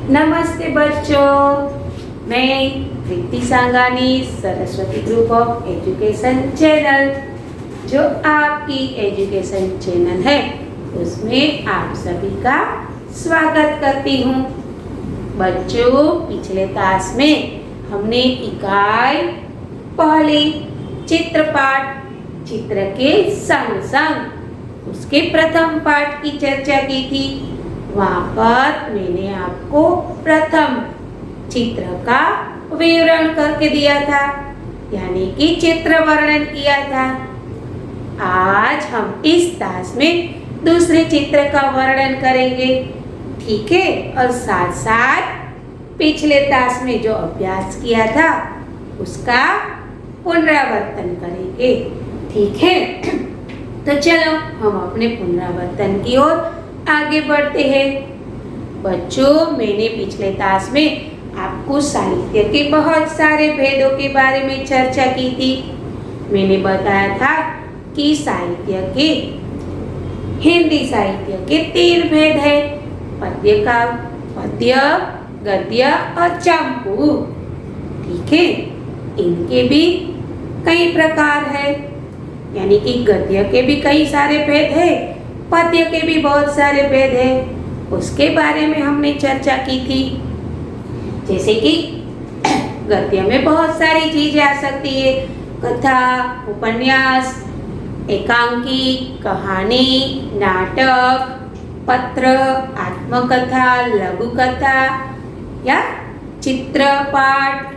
नमस्ते बच्चों, मैं Preeti Sangani Saraswati group of education channel, जो आपकी एजुकेशन चैनल है, उसमें आप सभी का स्वागत करती हूँ। बच्चों, पिछले क्लास में हमने इकाई पहली चित्रपाठ, चित्र के संग संग उसके प्रथम पाठ की चर्चा की थी। वहाँ पर मैंने आपको प्रथम चित्र का विवरण करके दिया था, यानी कि चित्र वर्णन किया था। आज हम इस क्लास में दूसरे चित्र का वर्णन करेंगे, ठीक है? और साथ साथ पिछले क्लास में जो अभ्यास किया था उसका पुनरावर्तन करेंगे, ठीक है? तो चलो हम अपने पुनरावर्तन की ओर आगे बढ़ते हैं। बच्चों, मैंने पिछले क्लास में आपको साहित्य के बहुत सारे भेदों के बारे में चर्चा की थी। मैंने बताया था कि हिंदी साहित्य के 3 भेद हैं: पद्य, गद्य और चंपू, ठीक है? इनके भी कई प्रकार हैं, यानी कि गद्य के भी कई सारे भेद हैं, पद्य के भी बहुत सारे भेद हैं। उसके बारे में हमने चर्चा की थी। जैसे कि गद्य में बहुत सारी चीजें आ सकती है: कथा, उपन्यास, एकांकी, कहानी, नाटक, पत्र, आत्मकथा, लघु कथा या चित्रपाठ,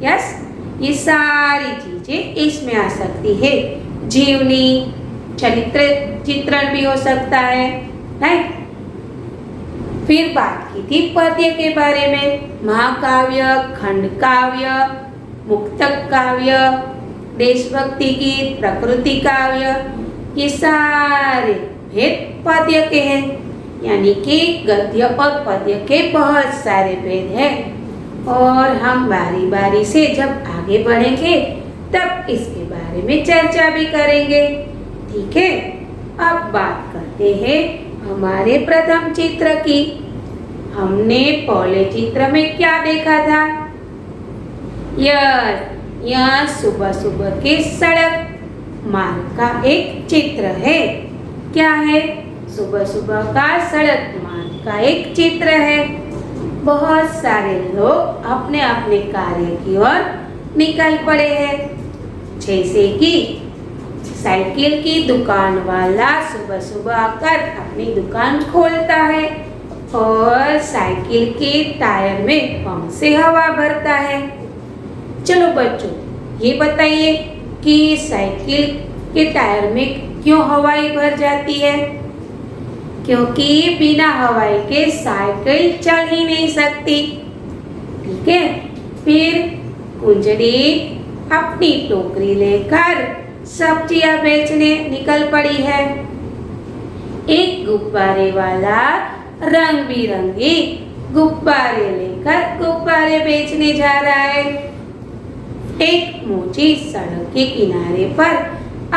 यस, ये सारी चीजें इसमें आ सकती है। जीवनी, चरित्र चित्रण भी हो सकता है, राइट? फिर बात की थी पद्य के बारे में: महाकाव्य, खंड काव्य, मुक्तक काव्य, देशभक्ति गीत, प्रकृति काव्य, ये सारे भेद पद्य के हैं। यानी कि गद्य और पद्य के बहुत सारे भेद हैं, और हम बारी बारी से जब आगे बढ़ेंगे तब इसके बारे में चर्चा भी करेंगे, ठीक है? अब बात करते हैं हमारे प्रथम चित्र की। हमने पहले चित्र में क्या देखा था? यह सुबह सुबह के सड़क मार्ग का एक चित्र है। क्या है? सुबह सुबह का सड़क मार्ग का एक चित्र है। बहुत सारे लोग अपने अपने कार्य की ओर निकल पड़े हैं। जैसे कि साइकिल की दुकान वाला सुबह सुबह आकर अपनी दुकान खोलता है और साइकिल के टायर में पंप से हवा भरता है। चलो बच्चों, ये बताइए कि साइकिल के टायर में क्यों हवाई भर जाती है? क्योंकि बिना हवाई के साइकिल चल ही नहीं सकती, ठीक है? फिर कुंजड़ी अपनी टोकरी लेकर सब्जियां बेचने निकल पड़ी है। एक गुब्बारे वाला रंग बिरंगी गुब्बारे लेकर गुब्बारे बेचने जा रहा है। एक मोची सड़क के किनारे पर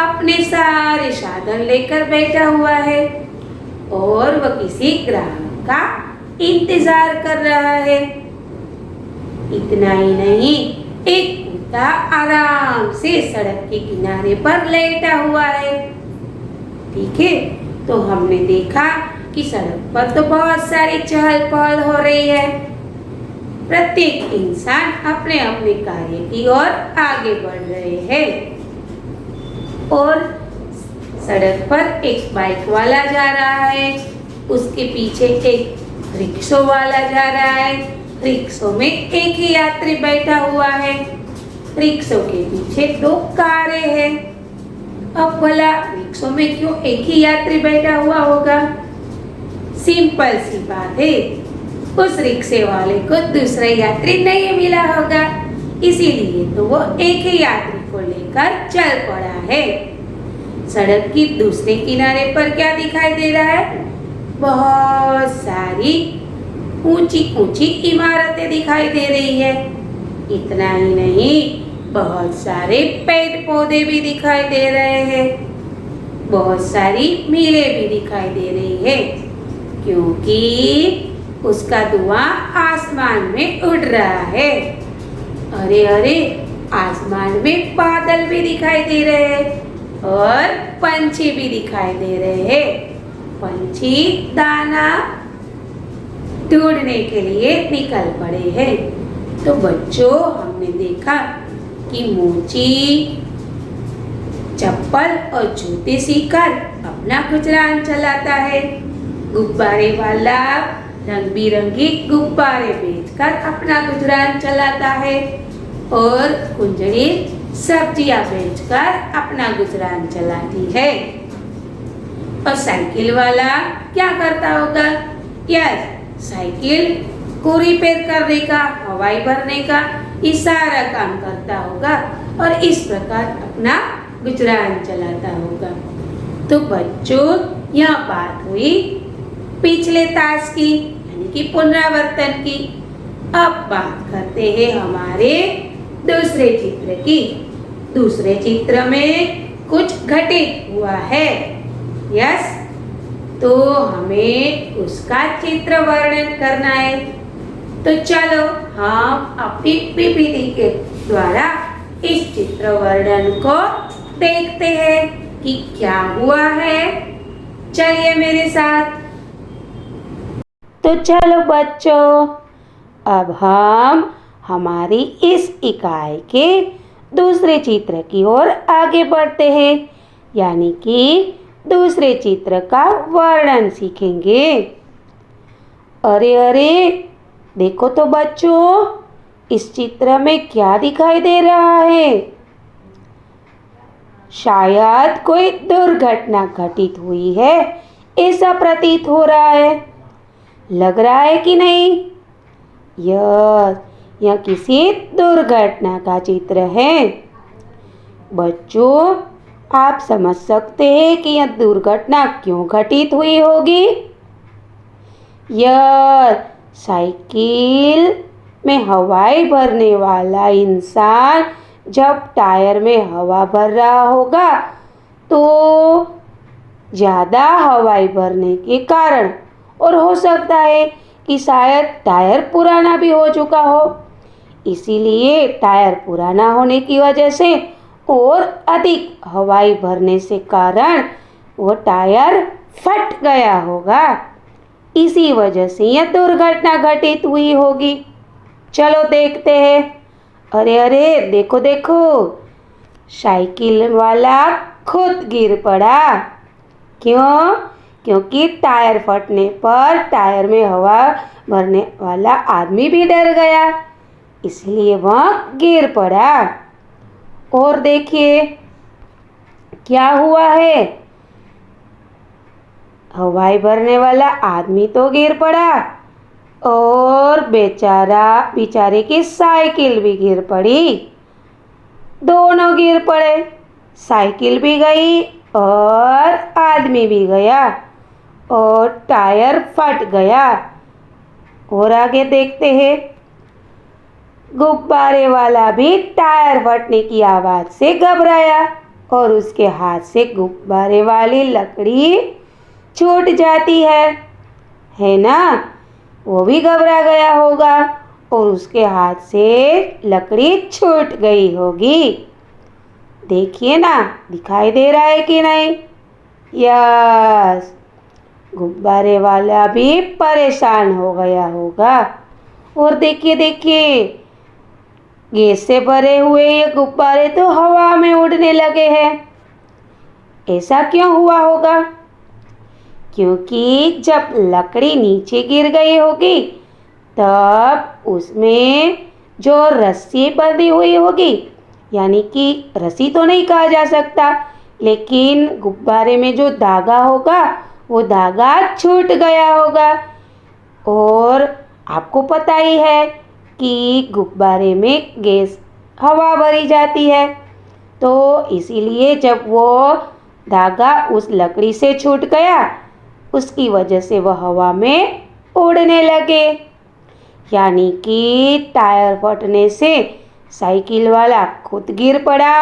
अपने सारे साधन लेकर बैठा हुआ है और वह किसी ग्राहक का इंतजार कर रहा है। इतना ही नहीं, एक कुत्ता आराम से सड़क के किनारे पर लेटा हुआ है, ठीक है? तो हमने देखा कि सड़क पर तो बहुत सारी चहल पहल हो रही है। प्रत्येक इंसान अपने अपने कार्य की ओर आगे बढ़ रहे हैं, और सड़क पर एक बाइक वाला जा रहा है, उसके पीछे एक रिक्शा वाला जा रहा है। रिक्शा में एक ही यात्री बैठा हुआ है। रिक्शा के पीछे 2 कारें हैं। अब भला रिक्शा में क्यों एक ही यात्री बैठा हुआ होगा? सिंपल सी बात है, उस रिक्शे वाले को दूसरा यात्री नहीं मिला होगा, इसीलिए तो वो एक ही यात्री को लेकर चल पड़ा है। सड़क की दूसरे किनारे पर क्या दिखाई दे रहा है? बहुत सारी ऊंची ऊंची इमारतें दिखाई दे रही है। इतना ही नहीं, बहुत सारे पेड़ पौधे भी दिखाई दे रहे हैं। बहुत सारी मिलें भी दिखाई दे रही है, क्योंकि उसका धुआं आसमान में उड़ रहा है। अरे अरे, आसमान में बादल भी दिखाई दे रहे हैं और पंछी भी दिखाई दे रहे हैं। पंछी दाना ढूंढने के लिए निकल पड़े हैं। तो बच्चों, हमने देखा कि मोची चप्पल और जूते सीकर अपना गुजरान चलाता है। गुब्बारे वाला रंग बिरंगी गुब्बारे बेचकर अपना गुजरान चलाता है और कुंजड़ी सब्जियां बेचकर अपना गुजरान चलाती है। और साइकिल वाला क्या करता होगा? यस, साइकिल को रिपेयर करने का, हवाई भरने का ये सारा काम करता होगा और इस प्रकार अपना गुजरान चलाता होगा। तो बच्चों, यह बात हुई पिछले ताश की, यानी कि पुनरावर्तन की। अब बात करते हैं हमारे दूसरे चित्र की। दूसरे चित्र में कुछ घटित हुआ है। यस, तो हमें उसका चित्र वर्णन करना है। तो चलो हम अपनी पीपीटी के द्वारा इस चित्र वर्णन को देखते हैं कि क्या हुआ है। चलिए मेरे साथ। तो चलो बच्चों, अब हम हमारी इस इकाई के दूसरे चित्र की ओर आगे बढ़ते हैं, यानी कि दूसरे चित्र का वर्णन सीखेंगे। अरे अरे, देखो तो बच्चों, इस चित्र में क्या दिखाई दे रहा है? शायद कोई दुर्घटना घटित हुई है, ऐसा प्रतीत हो रहा है। लग रहा है कि नहीं? यह किसी दुर्घटना का चित्र है। बच्चों, आप समझ सकते हैं कि यह दुर्घटना क्यों घटित हुई होगी? यह साइकिल में हवाई भरने वाला इंसान जब टायर में हवा भर रहा होगा तो ज़्यादा हवाई भरने के कारण, और हो सकता है कि शायद टायर पुराना भी हो चुका हो, इसीलिए टायर पुराना होने की वजह से और अधिक हवाई भरने से कारण वो टायर फट गया होगा। इसी वजह से यह दुर्घटना घटित हुई होगी। चलो देखते हैं। अरे अरे, देखो देखो, साइकिल वाला खुद गिर पड़ा। क्यों? क्योंकि टायर फटने पर टायर में हवा भरने वाला आदमी भी डर गया, इसलिए वह गिर पड़ा। और देखिए क्या हुआ है। हवाई भरने वाला आदमी तो गिर पड़ा और बेचारे की साइकिल भी गिर पड़ी। दोनों गिर पड़े, साइकिल भी गई और आदमी भी गया और टायर फट गया। और आगे देखते हैं। गुब्बारे वाला भी टायर फटने की आवाज़ से घबराया और उसके हाथ से गुब्बारे वाली लकड़ी छूट जाती है ना? वो भी घबरा गया होगा और उसके हाथ से लकड़ी छूट गई होगी। देखिए ना, दिखाई दे रहा है कि नहीं? यस, गुब्बारे वाला भी परेशान हो गया होगा। और देखिए देखिए, गैस से भरे हुए ये गुब्बारे तो हवा में उड़ने लगे हैं। ऐसा क्यों हुआ होगा? क्योंकि जब लकड़ी नीचे गिर गई होगी तब उसमें जो रस्सी बंधी हुई होगी, यानी कि रस्सी तो नहीं कहा जा सकता, लेकिन गुब्बारे में जो धागा होगा वो धागा छूट गया होगा। और आपको पता ही है कि गुब्बारे में गैस हवा भरी जाती है, तो इसीलिए जब वो धागा उस लकड़ी से छूट गया, उसकी वजह से वह हवा में उड़ने लगे। यानी कि टायर फटने से साइकिल वाला खुद गिर पड़ा।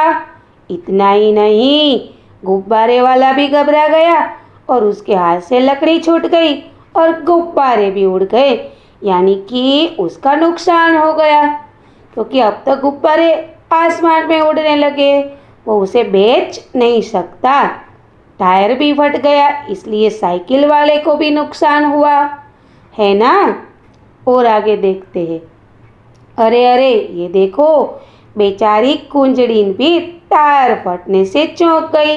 इतना ही नहीं, गुब्बारे वाला भी घबरा गया और उसके हाथ से लकड़ी छूट गई और गुब्बारे भी उड़ गए, यानी कि उसका नुकसान हो गया, क्योंकि अब तक गुब्बारे आसमान में उड़ने लगे, वो उसे बेच नहीं सकता। टायर भी फट गया, इसलिए साइकिल वाले को भी नुकसान हुआ, है ना। और आगे देखते हैं। अरे अरे, ये देखो, बेचारी कुंजड़ीन भी टायर फटने से चौंक गई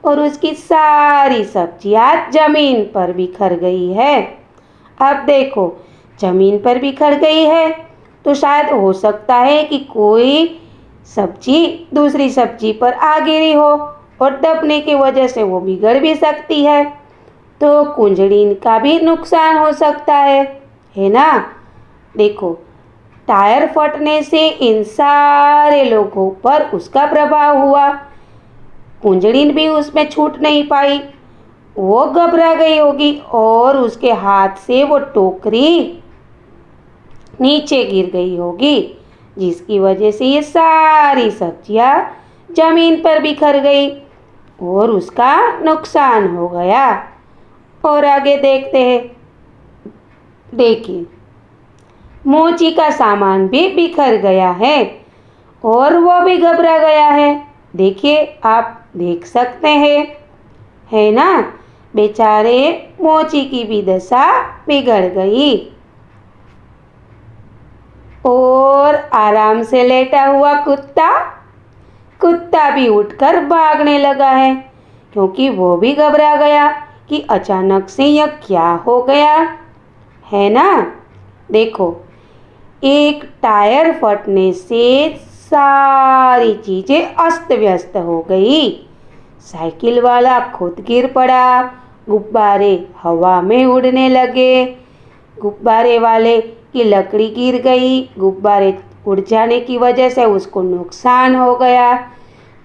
और उसकी सारी सब्जियां जमीन पर बिखर गई है। अब देखो, जमीन पर बिखर गई है तो शायद हो सकता है कि कोई सब्जी दूसरी सब्जी पर आ गिरी हो और दबने की वजह से वो बिगड़ भी सकती है, तो कुंजड़ीन का भी नुकसान हो सकता है ना। देखो, टायर फटने से इन सारे लोगों पर उसका प्रभाव हुआ। कुंजड़ीन भी उसमें छूट नहीं पाई, वो घबरा गई होगी और उसके हाथ से वो टोकरी नीचे गिर गई होगी, जिसकी वजह से ये सारी सब्जियां जमीन पर बिखर गई और उसका नुकसान हो गया। और आगे देखते हैं। देखिए, मोची का सामान भी बिखर गया है और वो भी घबरा गया है। देखिए, आप देख सकते हैं, है ना। बेचारे मोची की भी दशा बिगड़ गई और आराम से लेटा हुआ कुत्ता भी उठकर भागने लगा है, क्योंकि वो भी घबरा गया कि अचानक से यह क्या हो गया, है ना। देखो, एक टायर फटने से सारी चीजें अस्त व्यस्त हो गई। साइकिल वाला खुद गिर पड़ा, गुब्बारे हवा में उड़ने लगे, गुब्बारे वाले की लकड़ी गिर गई, गुब्बारे उड़ जाने की वजह से उसको नुकसान हो गया,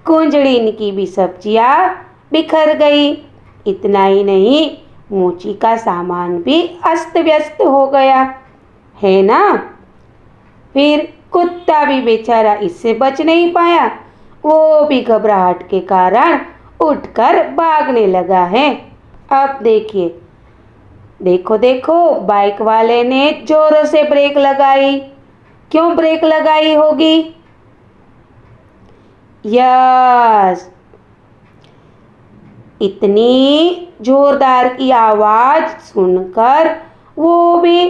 कुंजड़ीन की भी सब्जियां बिखर गई। इतना ही नहीं, मोची का सामान भी अस्त व्यस्त हो गया, है ना। फिर कुत्ता भी बेचारा इससे बच नहीं पाया, वो भी घबराहट के कारण उठकर भागने लगा है। अब देखिए, देखो देखो, बाइक वाले ने जोरों से ब्रेक लगाई। क्यों ब्रेक लगाई होगी? यस, इतनी जोरदार की आवाज सुनकर वो भी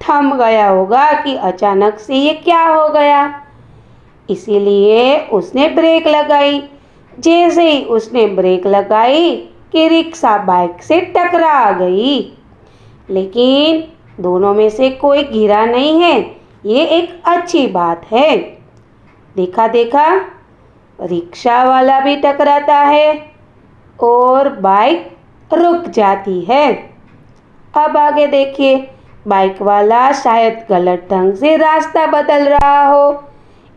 थम गया होगा कि अचानक से ये क्या हो गया, इसीलिए उसने ब्रेक लगाई। जैसे ही उसने ब्रेक लगाई कि रिक्शा बाइक से टकरा गई, लेकिन दोनों में से कोई गिरा नहीं है, ये एक अच्छी बात है। देखा देखा, रिक्शा वाला भी टकराता है और बाइक रुक जाती है। अब आगे देखिए, बाइक वाला शायद गलत ढंग से रास्ता बदल रहा हो,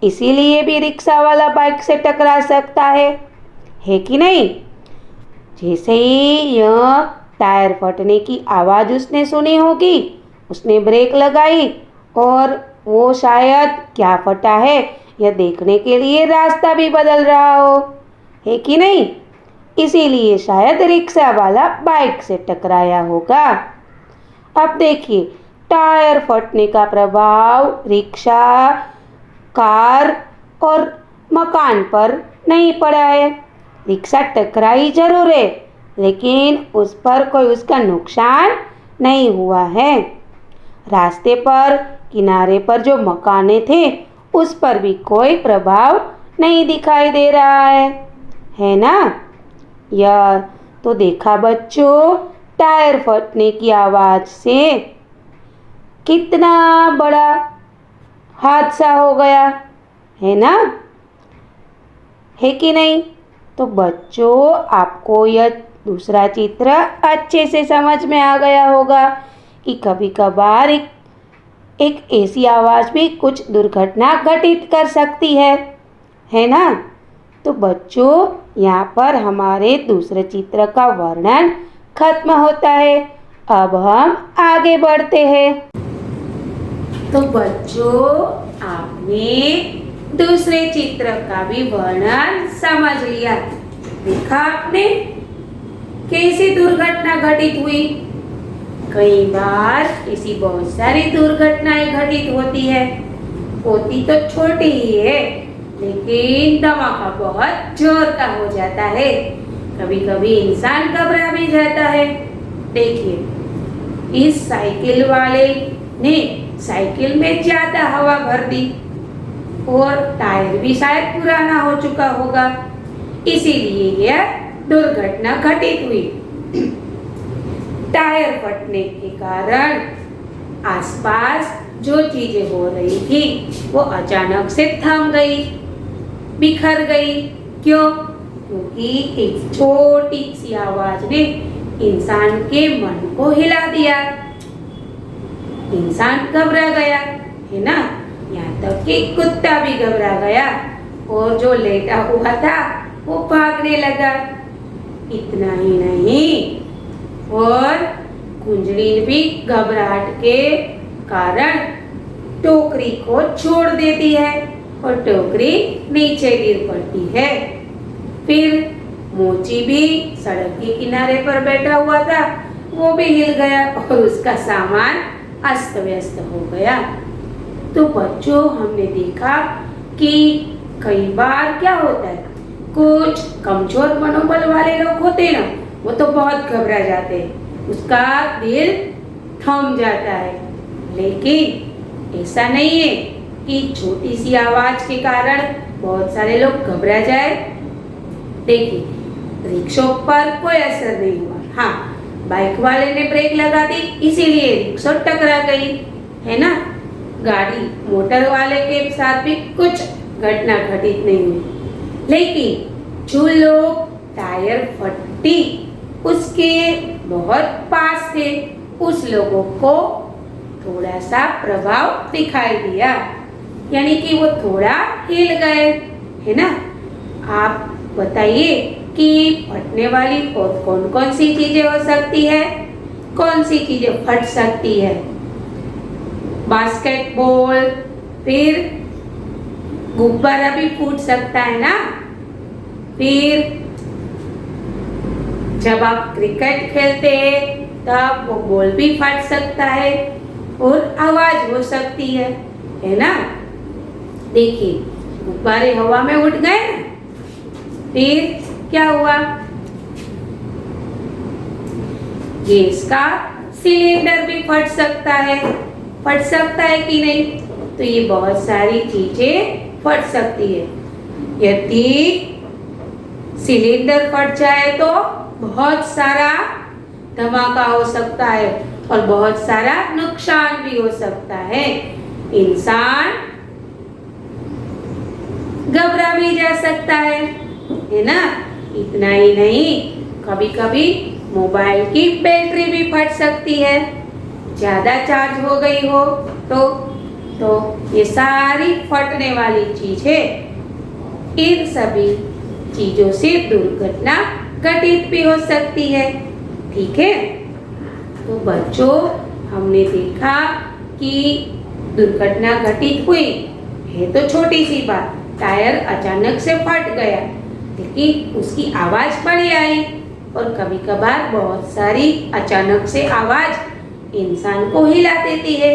इसीलिए भी रिक्शा वाला बाइक से टकरा सकता है कि नहीं। जैसे ही यह टायर फटने की आवाज़ उसने सुनी होगी, उसने ब्रेक लगाई और वो शायद क्या फटा है यह देखने के लिए रास्ता भी बदल रहा हो, है कि नहीं। इसीलिए शायद रिक्शा वाला बाइक से टकराया होगा। अब देखिए, टायर फटने का प्रभाव रिक्शा, कार और मकान पर नहीं पड़ा है। रिक्शा टकराई जरूर है, लेकिन उस पर कोई उसका नुकसान नहीं हुआ है। रास्ते पर किनारे पर जो मकाने थे, उस पर भी कोई प्रभाव नहीं दिखाई दे रहा है ना। यार, तो देखा बच्चों, टायर फटने की आवाज़ से कितना बड़ा हादसा हो गया, है ना, है कि नहीं। तो बच्चों, आपको यह दूसरा चित्र अच्छे से समझ में आ गया होगा कि कभी कभार एक ऐसी आवाज़ भी कुछ दुर्घटना घटित कर सकती है ना। तो बच्चों, यहाँ पर हमारे दूसरे चित्र का वर्णन खत्म होता है। अब हम आगे बढ़ते हैं। तो बच्चों, आपने दूसरे चित्र का भी वर्णन समझ लिया। देखा आपने कैसी दुर्घटना घटित हुई। कई बार ऐसी बहुत सारी दुर्घटनाएं घटित होती तो छोटी ही है, लेकिन धमाका बहुत जोर का हो जाता है। कभी कभी इंसान घबरा भी जाता है। देखिए, इस साइकिल वाले ने साइकिल में ज्यादा हवा भर दी और टायर भी शायद पुराना हो चुका होगा, इसीलिए यह दुर्घटना घटित हुई। टायर फटने के कारण आसपास जो चीजें हो रही थी वो अचानक से थम गई, बिखर गई। क्यों? क्योंकि एक छोटी सी आवाज ने इंसान के मन को हिला दिया। इंसान घबरा गया, है ना? यहाँ तक कि कुत्ता भी घबरा गया और जो लेटा हुआ था वो भागने लगा। इतना ही नहीं, और कुंजड़ीन भी घबराहट के कारण टोकरी को छोड़ देती है और टोकरी नीचे गिर पड़ती है। फिर मोची भी सड़क के किनारे पर बैठा हुआ था, वो भी हिल गया और उसका सामान अस्त व्यस्त हो गया। तो बच्चों, हमने देखा कि कई बार क्या होता है, कुछ कमजोर मनोबल वाले लोग होते ना, वो तो बहुत घबरा जाते हैं, उसका दिल थम जाता है। लेकिन ऐसा नहीं है कि छोटी सी आवाज के कारण बहुत सारे लोग घबरा जाए। देखिए, रिक्शों पर कोई असर नहीं हुआ। हाँ, बाइक वाले ने ब्रेक लगा दी, इसीलिए रिक्शा टकरा गई, है ना? गाड़ी मोटर वाले के साथ भी कुछ घटना घटित नहीं हुई। लेकिन जो लोग टायर फटी उसके बहुत पास थे, उस लोगों को थोड़ा सा प्रभाव दिखाई दिया, यानी कि वो थोड़ा हिल गए, है ना? आप बताइए कि फटने वाली और कौन कौन सी चीजें हो सकती है? कौन सी चीजें फट सकती है? बास्केटबॉल, फिर गुब्बारा भी फूट सकता है ना? फिर जब आप क्रिकेट खेलते हैं तब वो बॉल भी फट सकता है और आवाज हो सकती है ना? देखिए, गुब्बारे हवा में उड़ गए ना, फिर क्या हुआ? गैस का सिलेंडर भी फट सकता है कि नहीं? तो ये बहुत सारी चीजें फट सकती है। यदि सिलेंडर फट जाए तो बहुत सारा धमाका हो सकता है और बहुत सारा नुकसान भी हो सकता है। इंसान घबरा भी जा सकता है ना? इतना ही नहीं, कभी कभी मोबाइल की बैटरी भी फट सकती है, ज्यादा चार्ज हो गई हो तो ये सारी फटने वाली चीजें, इन सभी चीजों से दुर्घटना घटित भी हो सकती है। ठीक है? तो बच्चों, हमने देखा कि दुर्घटना घटित हुई है तो छोटी सी बात, टायर अचानक से फट गया, लेकिन उसकी आवाज बड़ी आई और कभी कभार बहुत सारी अचानक से आवाज इंसान को हिला देती है।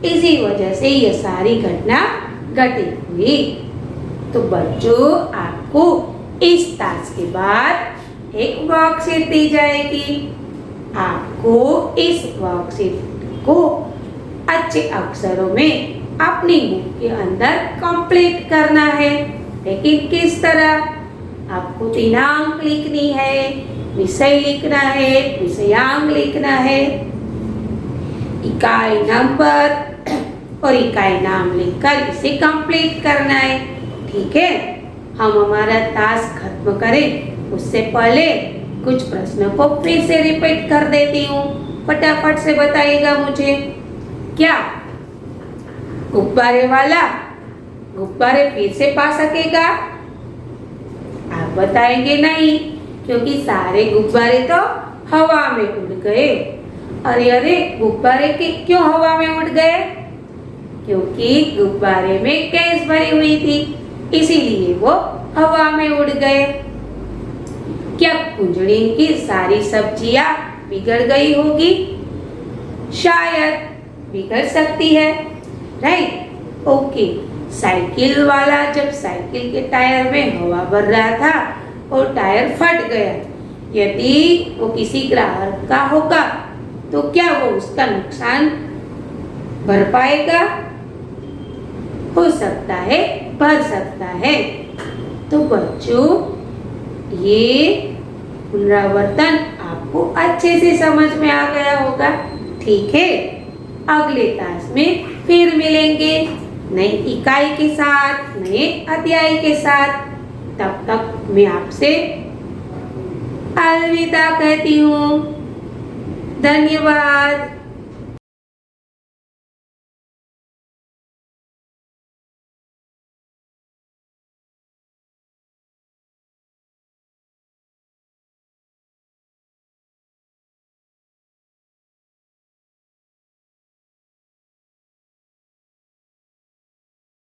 इसी वजह से ये सारी घटना घटित हुई। तो बच्चों, आपको इस टास्क के बाद एक वर्कशीट दी जाएगी। आपको इस वर्कशीट को अच्छे अक्षरों में अपनी बुक के अंदर कंप्लीट करना है। लेकिन किस तरह? आपको दिनांक लिखनी है, विषय लिखना है, विषयांक लिखना है, इकाई नंबर और इकाई नाम लिखकर इसे कंप्लीट करना है। ठीक है? हम हमारा टास्क खत्म करें उससे पहले कुछ प्रश्नों को फिर से रिपीट कर देती हूँ। फटाफट से बताइएगा मुझे। क्या गुब्बारे वाला गुब्बारे फिर से पा सकेगा? आप बताएंगे नहीं, क्योंकि सारे गुब्बारे तो हवा में उड़ गए। अरे गुब्बारे क्यों हवा में उड़ गए? क्योंकि गुब्बारे में गैस भरी हुई थी, इसीलिए वो हवा में उड़ गए। क्या कुंजड़ीन की सारी सब्जियां बिगड़ गई होगी? शायद बिगड़ सकती है। Right, okay. साइकिल वाला जब साइकिल के टायर में हवा भर रहा था और टायर फट गया, यदि वो किसी ग्राहक का होगा तो क्या वो उसका नुकसान भर पाएगा? हो सकता है भर सकता है। तो बच्चों, ये पुनरावर्तन आपको अच्छे से समझ में आ गया होगा। ठीक है, अगले क्लास में फिर मिलेंगे नई इकाई के साथ, नए अध्याय के साथ। तब तक मैं आपसे अलविदा कहती हूँ। धन्यवाद।